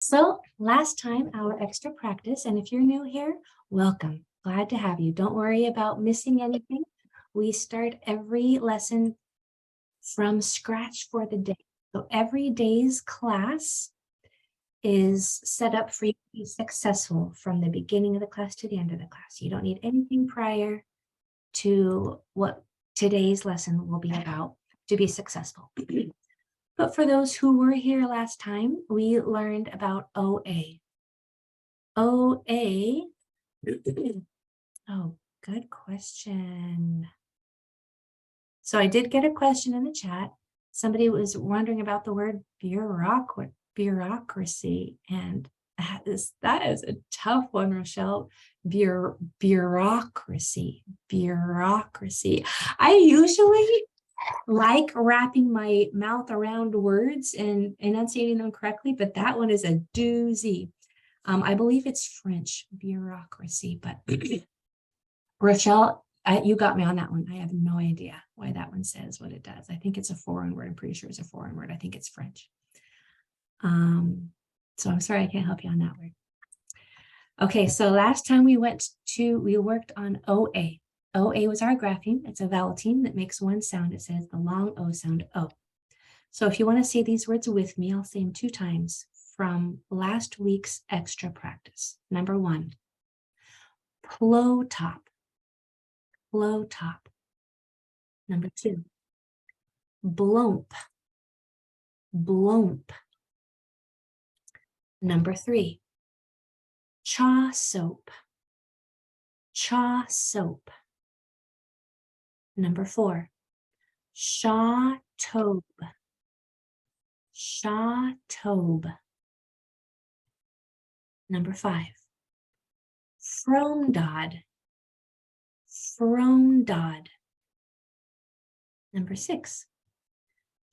So last time, our extra practice, and if you're new here, welcome. Glad to have you. Don't worry about missing anything. We start every lesson from scratch for the day. So every day's class is set up for you to be successful from the beginning of the class to the end of the class. You don't need anything prior to what today's lesson will be about to be successful. But for those who were here last time, we learned about OA. OA, oh, good question. So I did get a question in the chat. Somebody was wondering about the word bureaucracy, and that is a tough one, Rochelle. Bureaucracy. I usually like wrapping my mouth around words and enunciating them correctly, but that one is a doozy. I believe it's French, bureaucracy, but Rochelle, you got me on that one. I have no idea why that one says what it does. I think it's a foreign word. I'm pretty sure it's a foreign word. I think it's French. So I'm sorry I can't help you on that word. Okay, so last time we worked on OA. OA was our grapheme. It's a vowel team that makes one sound. It says the long O sound, O. So if you want to say these words with me, I'll say them 2 times from last week's extra practice. Number 1, plow top. Plow top. Number 2, blomp. Blomp. Number 3, chaw soap. Chaw soap. Number 4, shaw tobe. Shaw tobe. Number 5, fromdod. Fromdod. Number 6,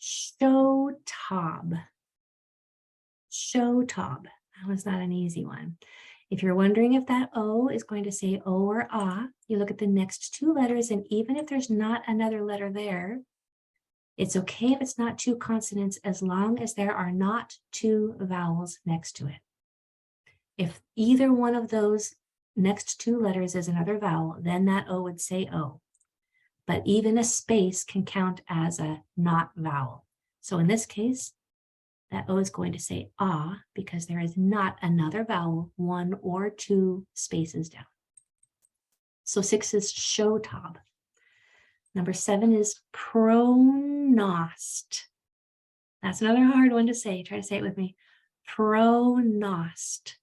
showtob. Showtob. That was not an easy one. If you're wondering if that O is going to say O or Ah, you look at the next 2 letters, and even if there's not another letter there, it's okay if it's not 2 consonants as long as there are not 2 vowels next to it. If either one of those next 2 letters is another vowel, then that O would say O. But even a space can count as a not vowel. So in this case, that O is going to say ah because there is not another vowel 1 or 2 spaces down. So 6 is showtob. Number 7 is pronost. That's another hard one to say. Try to say it with me. Pronost.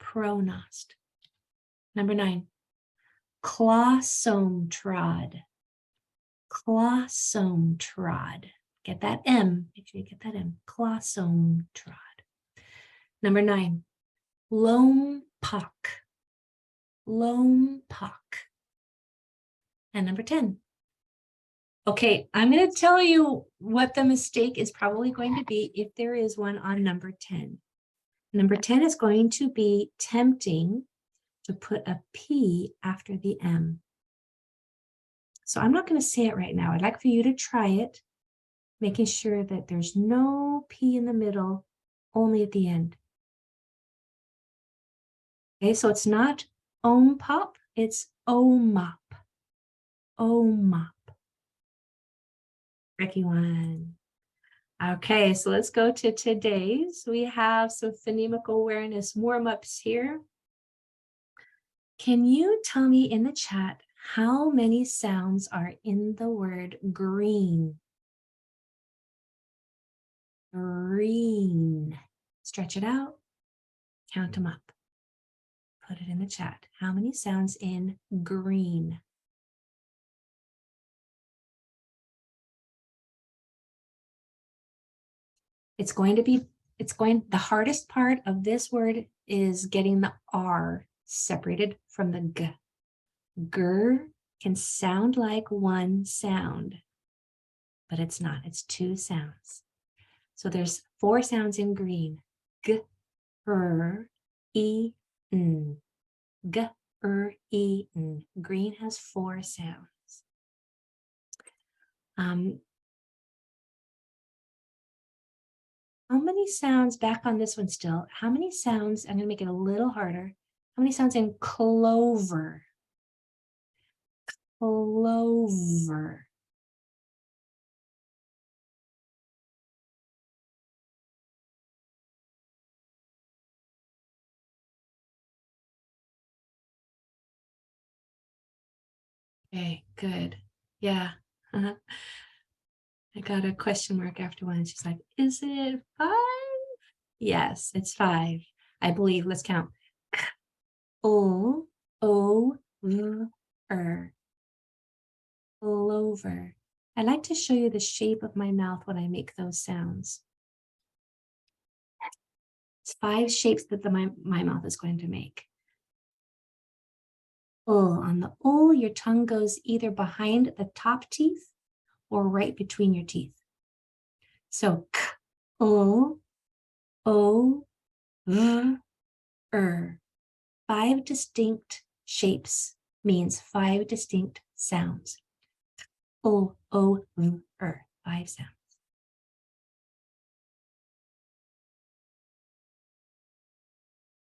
Pronost. Number 9, clawsome-trod. Clawsome-trod. Get that M. Make sure you get that M. Clawsome-trod. Number 9, lompoc. Lompoc. And number 10. Okay, I'm going to tell you what the mistake is probably going to be if there is one on number 10. Number 10 is going to be tempting to put a P after the M. So I'm not going to say it right now. I'd like for you to try it, making sure that there's no P in the middle, only at the end. Okay, so it's not ompop, it's omop. Omop. Tricky one. Okay, so let's go to today's. We have some phonemic awareness warm-ups here. Can you tell me in the chat how many sounds are in the word green? Green. Stretch it out. Count them up. Put it in the chat. How many sounds in green? The hardest part of this word is getting the R separated from the G. Gr can sound like one sound, but it's not. It's 2 sounds. So there's 4 sounds in green. G, R, E, N. G, R, E, N. Green has 4 sounds. How many sounds, back on this one still, how many sounds, I'm going to make it a little harder. How many sounds in clover? Clover. Okay, good. Yeah. I got a question mark after one. She's like, is it 5? Yes, it's 5. I believe. Let's count. O, O, V, R. Clover. I like to show you the shape of my mouth when I make those sounds. It's 5 shapes that my mouth is going to make. O, on the O, your tongue goes either behind the top teeth or right between your teeth. So K, O, O, V, R. 5 distinct shapes means 5 distinct sounds. O, O, V, R. 5 sounds.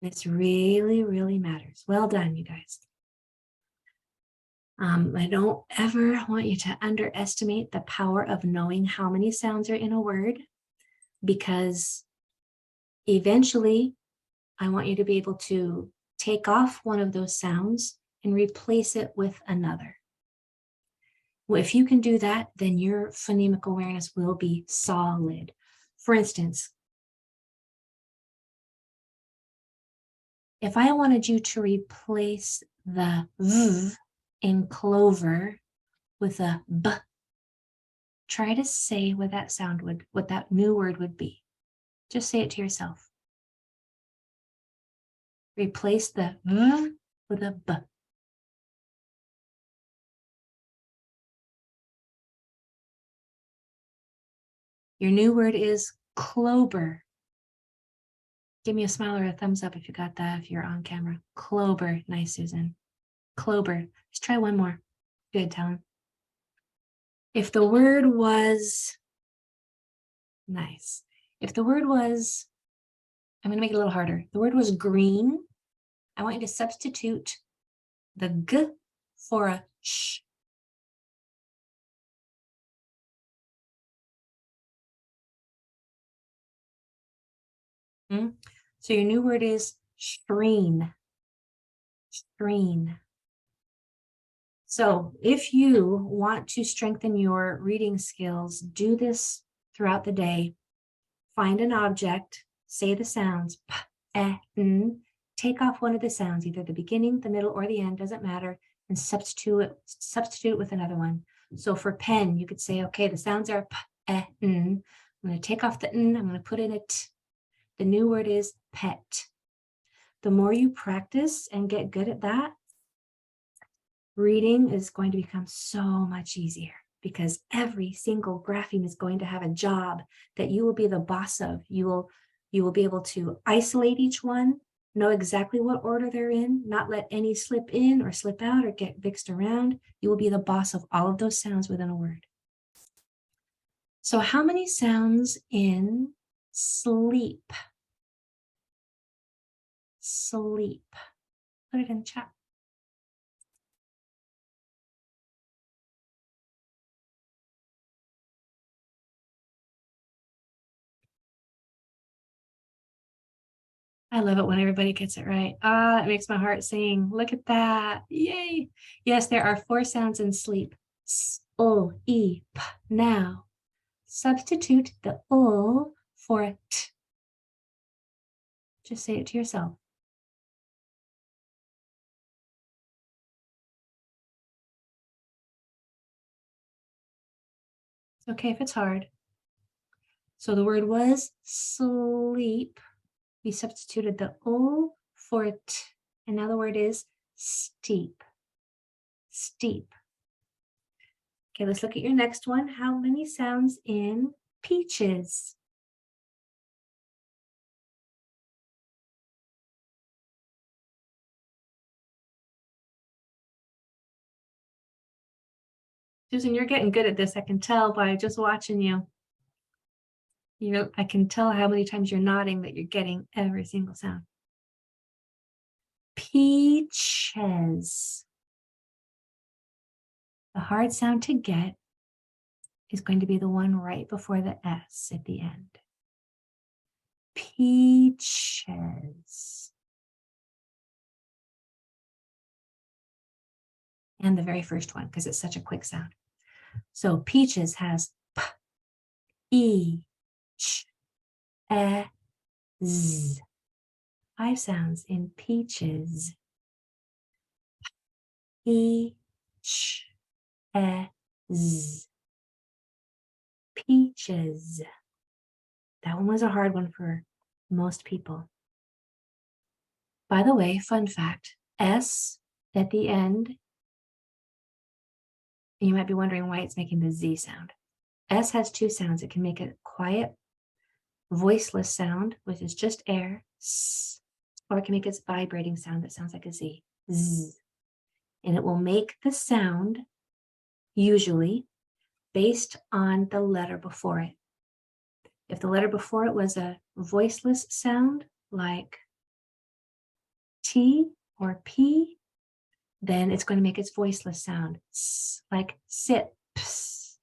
This really, really matters. Well done, you guys. I don't ever want you to underestimate the power of knowing how many sounds are in a word, because eventually I want you to be able to take off one of those sounds and replace it with another. Well, if you can do that, then your phonemic awareness will be solid. For instance, if I wanted you to replace the V in clover with a B, try to say what that sound would, what that new word would be. Just say it to yourself. Replace the V with a B. Your new word is clover. Give me a smile or a thumbs up if you got that, if you're on camera. Clover. Nice, Susan. Clover. Let's try one more. Good, Talon. If the word was, nice. If the word was, I'm going to make it a little harder. The word was green. I want you to substitute the G for a sh. So your new word is screen. Screen. So if you want to strengthen your reading skills, do this throughout the day. Find an object, say the sounds, p, e, n, take off one of the sounds, either the beginning, the middle, or the end, doesn't matter, and substitute it with another one. So for pen, you could say, okay, the sounds are p, e, n. I'm going to take off the n, I'm going to put in a t. The new word is pet. The more you practice and get good at that, reading is going to become so much easier, because every single grapheme is going to have a job that you will be the boss of. You will be able to isolate each one, know exactly what order they're in, not let any slip in or slip out or get mixed around. You will be the boss of all of those sounds within a word. So how many sounds in sleep? Sleep. Put it in the chat. I love it when everybody gets it right. It makes my heart sing. Look at that. Yay. Yes, there are 4 sounds in sleep. S, O, E, P. Now, substitute the O for a T. Just say it to yourself. It's okay if it's hard. So the word was sleep. We substituted the O for a T. And now the word is steep. Steep. Okay, let's look at your next one. How many sounds in peaches? Susan, you're getting good at this. I can tell by just watching you. I can tell how many times you're nodding that you're getting every single sound. Peaches. The hard sound to get is going to be the one right before the S at the end. Peaches. And the very first one, because it's such a quick sound. So peaches has P, E, Ch, E, Z. 5 sounds in peaches. E, Ch, E, Z. Peaches. That one was a hard one for most people. By the way, fun fact, S at the end, you might be wondering why it's making the Z sound. S has 2 sounds. It can make a quiet, voiceless sound, which is just air, S, or it can make its vibrating sound that sounds like a Z, Z. And it will make the sound, usually, based on the letter before it. If the letter before it was a voiceless sound, like T or P, then it's going to make its voiceless sound, like sips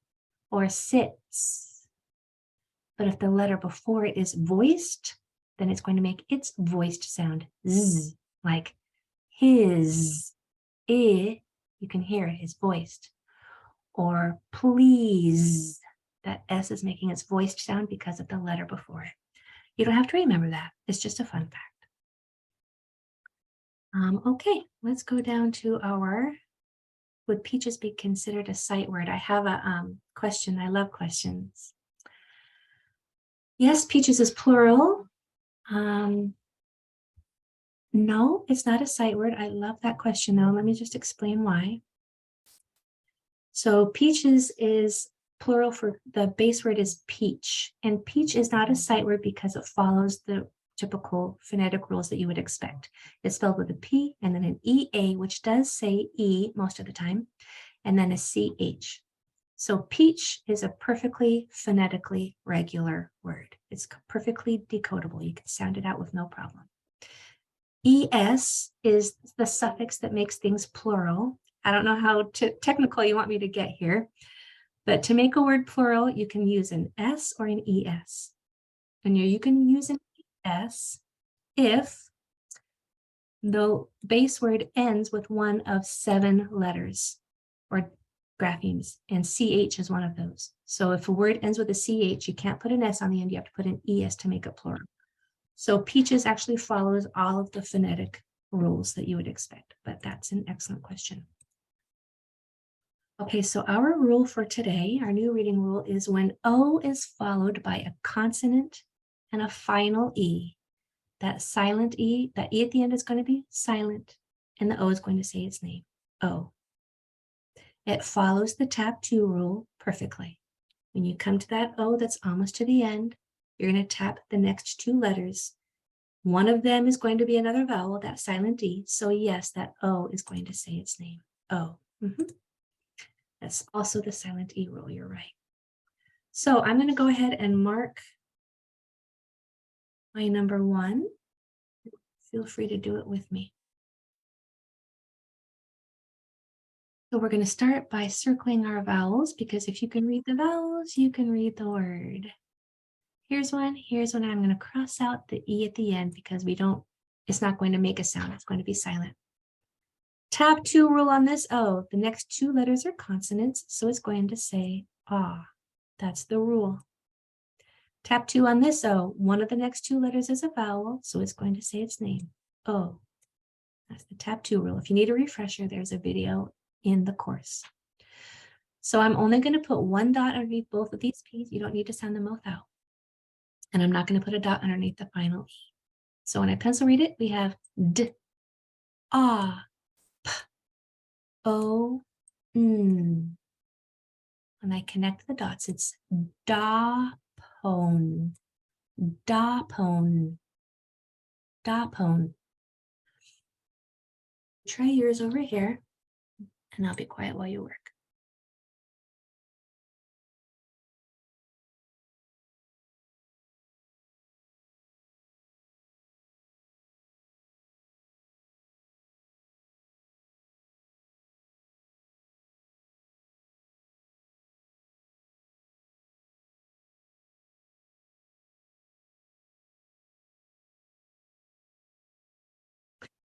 or sits. But if the letter before it is voiced, then it's going to make its voiced sound, Z, like his, I, you can hear it is voiced. Or please, that S is making its voiced sound because of the letter before it. You don't have to remember that. It's just a fun fact. Okay, let's go down to our, would peaches be considered a sight word? I have a question. I love questions. Yes, peaches is plural. No, it's not a sight word. I love that question though. Let me just explain why. So peaches is plural for the base word is peach, and peach is not a sight word because it follows the typical phonetic rules that you would expect. It's spelled with a P and then an EA, which does say E most of the time, and then a CH. So peach is a perfectly phonetically regular word. It's perfectly decodable. You can sound it out with no problem. ES is the suffix that makes things plural. I don't know how technical you want me to get here, but to make a word plural, you can use an S or an ES. And you can use an ES if the base word ends with one of 7 letters or graphemes, and CH is one of those. So if a word ends with a CH, you can't put an S on the end, you have to put an ES to make it plural. So peaches actually follows all of the phonetic rules that you would expect, but that's an excellent question. Okay, so our rule for today, our new reading rule is when O is followed by a consonant and a final E, that silent E, that E at the end is going to be silent, and the O is going to say its name, O. It follows the tap 2 rule perfectly. When you come to that O that's almost to the end, you're going to tap the next 2 letters. One of them is going to be another vowel, that silent E. So yes, that O is going to say its name, O. That's also the silent E rule, you're right. So I'm going to go ahead and mark my number 1. Feel free to do it with me. So we're going to start by circling our vowels, because if you can read the vowels, you can read the word. Here's one, I'm going to cross out the E at the end because it's not going to make a sound, it's going to be silent. Tap 2 rule on this O, the next 2 letters are consonants, so it's going to say ah. That's the rule. Tap 2 on this O, one of the next 2 letters is a vowel, so it's going to say its name, O. That's the tap 2 rule. If you need a refresher, there's a video in the course. So I'm only going to put 1 dot underneath both of these P's. You don't need to sound the mouth out. And I'm not going to put a dot underneath the final E. So when I pencil read it, we have D, ah, P, O, N. When I connect the dots, it's da-pone, da-pone, da-pone. Try yours over here, and I'll be quiet while you work.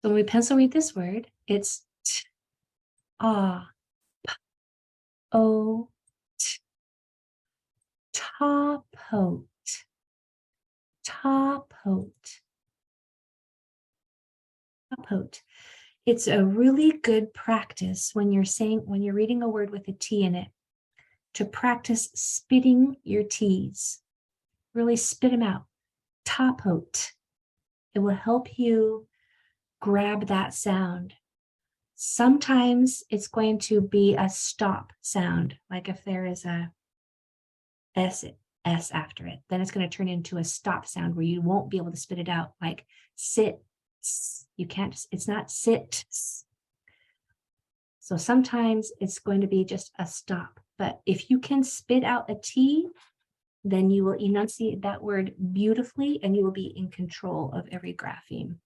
So when we pencil read this word, it's t, ah, p, o, t, tapote, tapote, tapote. It's a really good practice when you're reading a word with a T in it, to practice spitting your T's. Really spit them out. Tapote. It will help you grab that sound. Sometimes it's going to be a stop sound, like if there is a S after it, then it's going to turn into a stop sound where you won't be able to spit it out, like sit. You can't, it's not sit. So sometimes it's going to be just a stop. But if you can spit out a T, then you will enunciate that word beautifully and you will be in control of every grapheme.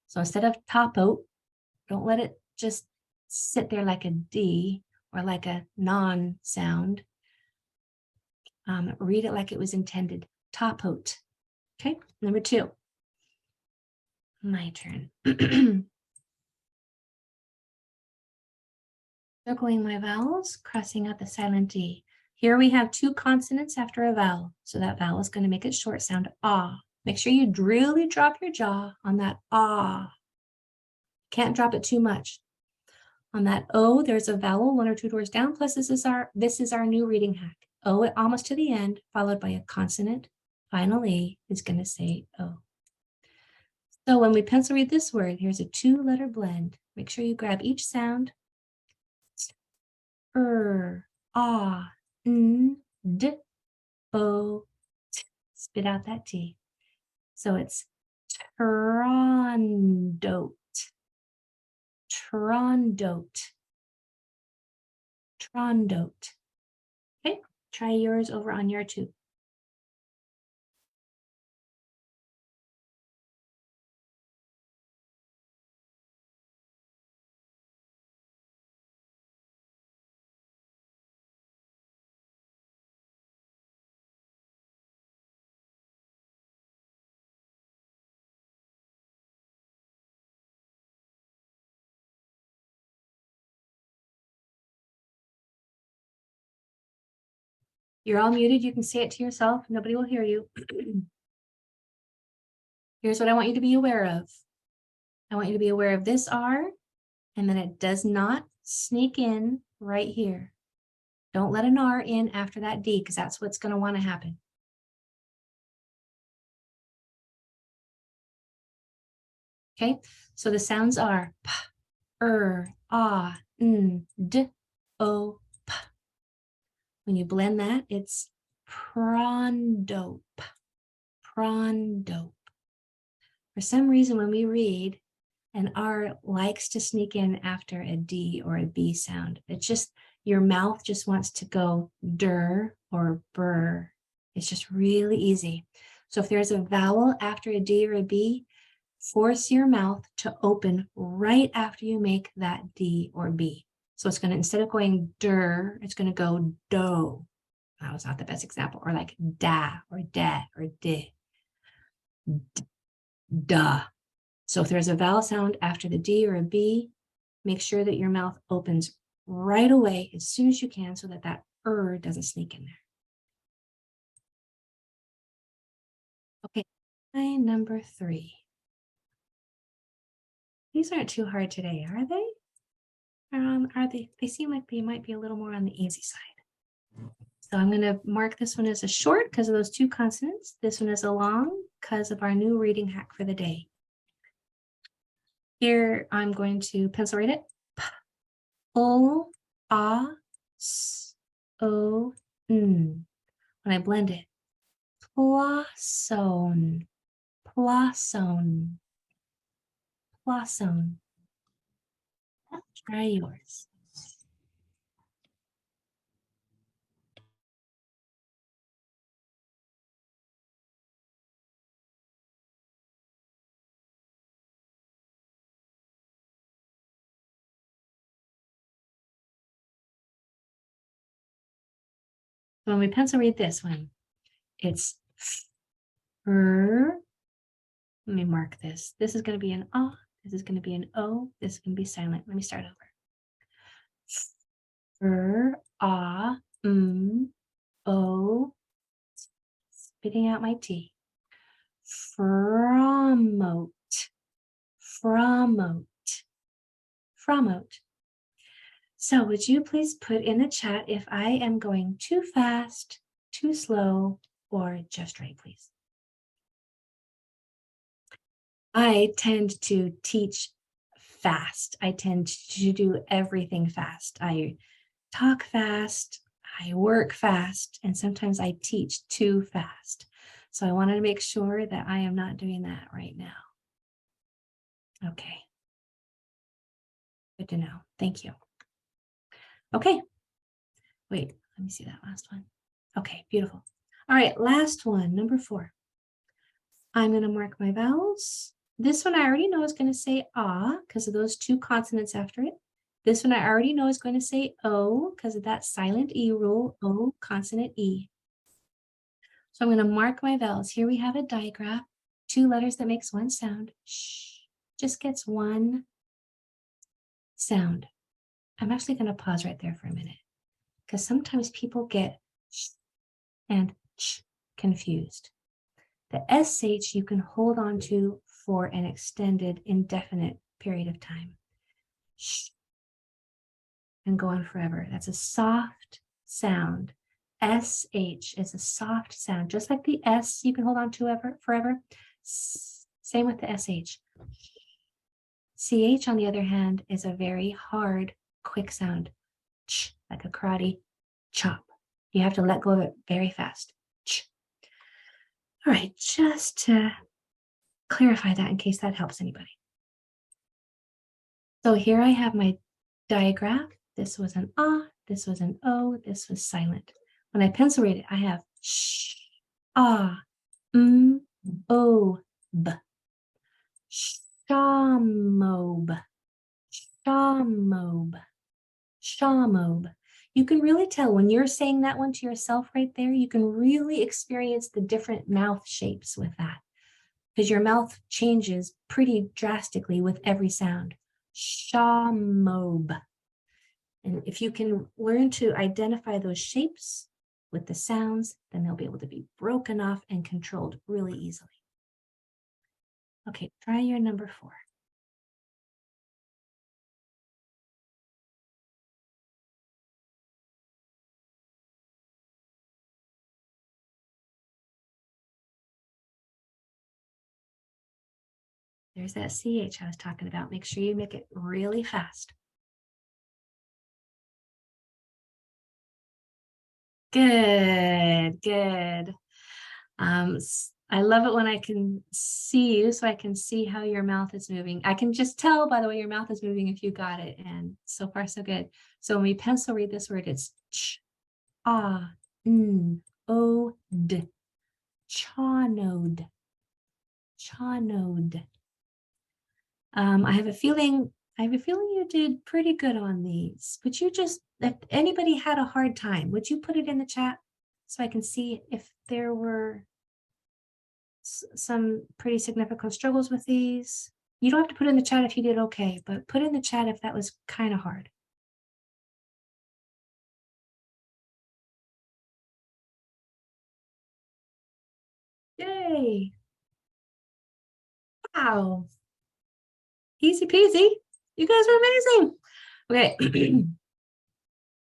So instead of tapote, don't let it just sit there like a D or like a non-sound. Read it like it was intended. Tapote. Okay, number 2. My turn. Circling my vowels, crossing out the silent D. Here we have 2 consonants after a vowel. So that vowel is going to make it short sound ah. Make sure you really drop your jaw on that ah. Can't drop it too much. On that O, there's a vowel 1 or 2 doors down, plus this is our new reading hack. O almost to the end, followed by a consonant. Final E is going to say O. So when we pencil read this word, here's a 2-letter blend. Make sure you grab each sound. Ah, n, d, o, t. Spit out that T. So it's trondote, trondote, trondote. Okay, try yours over on your 2. You're all muted. You can say it to yourself. Nobody will hear you. Here's what I want you to be aware of. I want you to be aware of this R, and then it does not sneak in right here. Don't let an R in after that D, because that's what's going to want to happen. Okay, so the sounds are p, ah, n, d, o, p. When you blend that, it's prondope, prondope. For some reason, when we read, an R likes to sneak in after a D or a B sound. It's just, your mouth just wants to go der or burr. It's just really easy. So if there's a vowel after a D or a B, force your mouth to open right after you make that D or B. So it's going to, instead of going der, it's going to go do. That was not the best example. Or like da or da or di. Duh. So if there's a vowel sound after the D or a B, make sure that your mouth opens right away as soon as you can so that that doesn't sneak in there. Okay, number 3. These aren't too hard today, are they? Are they? They seem like they might be a little more on the easy side. So I'm going to mark this one as a short because of those 2 consonants. This one is a long because of our new reading hack for the day. Here I'm going to pencil read it. P, o, a, s, o, n. When I blend it, plasone, plasone, plasone. Try yours. When we pencil read this one, it's let me mark this. This is going to be an ah. This is going to be an O. This is going to be silent. Let me start over. O. Spitting out my T. Fromote. Fromote. Fromote. So would you please put in the chat if I am going too fast, too slow, or just right, please? I tend to teach fast. I tend to do everything fast. I talk fast, I work fast, and sometimes I teach too fast. So I wanted to make sure that I am not doing that right now. Okay. Good to know. Thank you. Okay. Wait, let me see that last one. Okay, beautiful. All right, last one, number 4. I'm going to mark my vowels. This one I already know is going to say ah because of those 2 consonants after it. This one I already know is going to say O because of that silent E rule, O, consonant E. So I'm going to mark my vowels. Here we have a digraph, 2 letters that makes 1 sound. Shh, just gets 1 sound. I'm actually going to pause right there for a minute because sometimes people get sh and ch confused. The SH you can hold on to for an extended, indefinite period of time. Shh. And go on forever. That's a soft sound. SH is a soft sound, just like the S you can hold on to forever. Same with the SH. CH, on the other hand, is a very hard, quick sound. Ch, like a karate chop. You have to let go of it very fast. Ch. All right, just to clarify that in case that helps anybody. So here I have my digraph. This was an ah, this was an O, this was silent. When I pencil read it, I have sh, ah, o, b. Shamob, shamob, shamob. You can really tell when you're saying that one to yourself right there, you can really experience the different mouth shapes with that because your mouth changes pretty drastically with every sound. Shamob. And if you can learn to identify those shapes with the sounds, then they'll be able to be broken off and controlled really easily. Okay, try your number 4. There's that CH I was talking about. Make sure you make it really fast. Good, good. I love it when I can see you so I can see how your mouth is moving. I can just tell by the way your mouth is moving if you got it. And so far, so good. So when we pencil read this word, it's ch, ah, o, d. Chawnode. Chawnode. I have a feeling you did pretty good on these. Would you just, if anybody had a hard time, would you put it in the chat so I can see if there were some pretty significant struggles with these? You don't have to put in the chat if you did okay, but put in the chat if that was kind of hard. Yay. Wow. Easy peasy. You guys are amazing. Okay.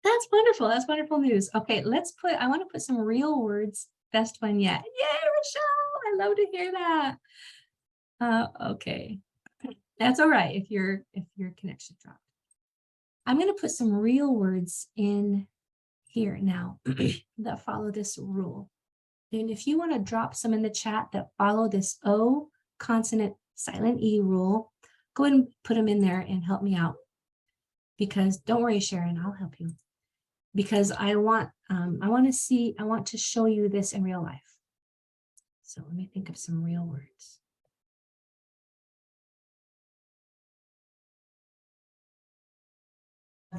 That's wonderful. That's wonderful news. Okay, I want to put some real words. Best one yet. Yay, Rochelle. I love to hear that. Okay. That's all right if your connection dropped. I'm going to put some real words in here now that follow this rule. And if you want to drop some in the chat that follow this O consonant silent E rule, go ahead and put them in there and help me out. Because don't worry, Sharon, I'll help you. Because I want to show you this in real life. So let me think of some real words.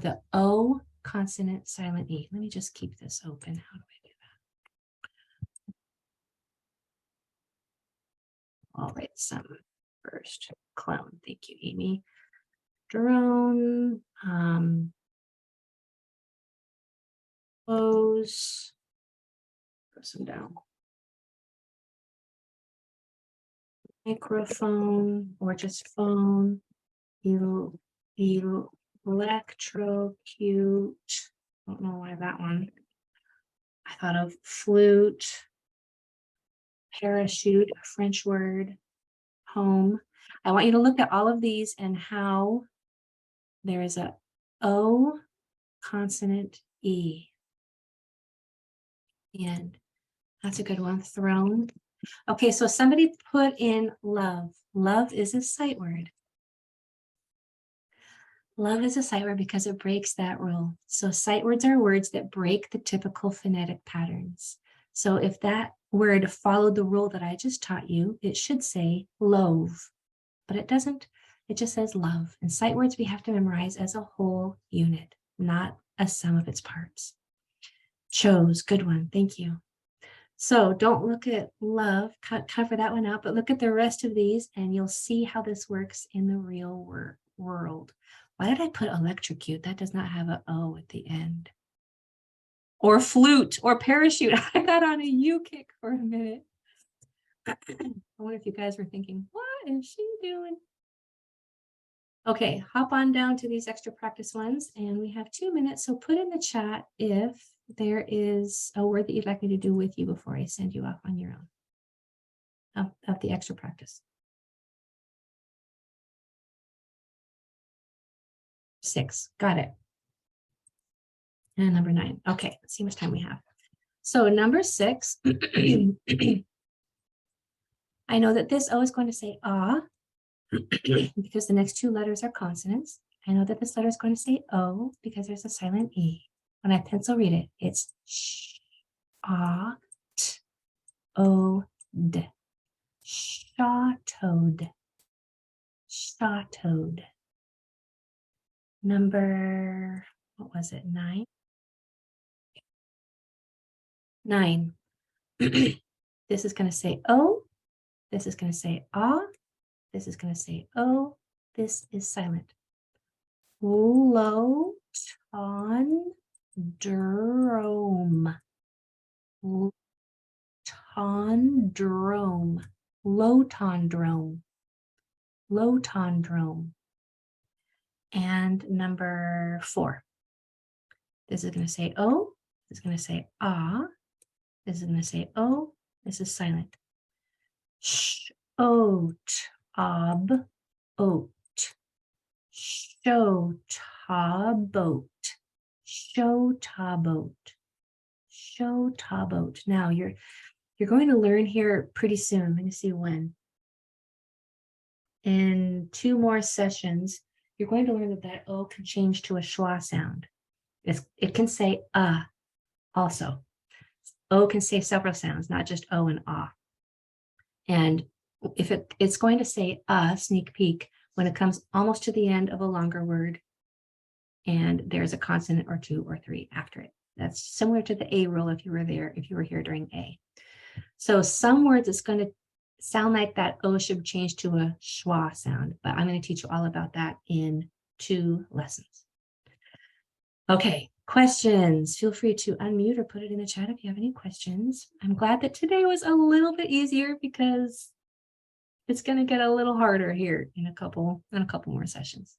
The O consonant silent E. Let me just keep this open. How do I do that? I'll write some first. clone. Thank you, Amy. Drone, close, press them down. Microphone or just phone, electrocute. Don't know why that one. I thought of flute, parachute, a French word, home. I want you to look at all of these and how there is a O consonant E. And that's a good one, throne. Okay, so somebody put in love. Love is a sight word. Love is a sight word because it breaks that rule. So sight words are words that break the typical phonetic patterns. So if that word followed the rule that I just taught you, it should say loave, but it doesn't. It just says love. And sight words we have to memorize as a whole unit, not a sum of its parts. Chose, good one, thank you. So don't look at love, cover that one out, but look at the rest of these and you'll see how this works in the real world. Why did I put electrocute? That does not have an O at the end. Or flute or parachute. I got on a U kick for a minute. I wonder if you guys were thinking, what is she doing? Okay, hop on down to these extra practice ones and we have 2 minutes. So put in the chat if there is a word that you'd like me to do with you before I send you off on your own of the extra practice. 6, got it. And number 9. Okay, let's see how much time we have. So number 6, I know that this O is going to say ah, because the next 2 letters are consonants. I know that this letter is going to say O because there's a silent E. When I pencil read it, it's sh, ah, t, o, d. Shawtoed. Shawtoed. Number, what was it, 9? 9. This is going to say O. This is going to say ah. This is going to say O. This is silent. Lotondrome. Lotondrome. Lotondrome. Lotondrome. And number 4. This is going to say O. This is going to say ah. This is going to say O. This is silent. Oat. Ob. Oat. Show boat. Show boat. Show boat. Now you're going to learn here pretty soon. Let me see when. In 2 more sessions, you're going to learn that that O can change to a schwa sound. It can say also. O can say several sounds, not just O and ah. And if it's going to say sneak peek, when it comes almost to the end of a longer word and there's a consonant or 2 or 3 after it. That's similar to the A rule if you were here during A. So some words it's going to sound like that O should change to a schwa sound, but I'm going to teach you all about that in 2 lessons. Okay, questions. Feel free to unmute or put it in the chat if you have any questions. I'm glad that today was a little bit easier because it's going to get a little harder here in a couple more sessions.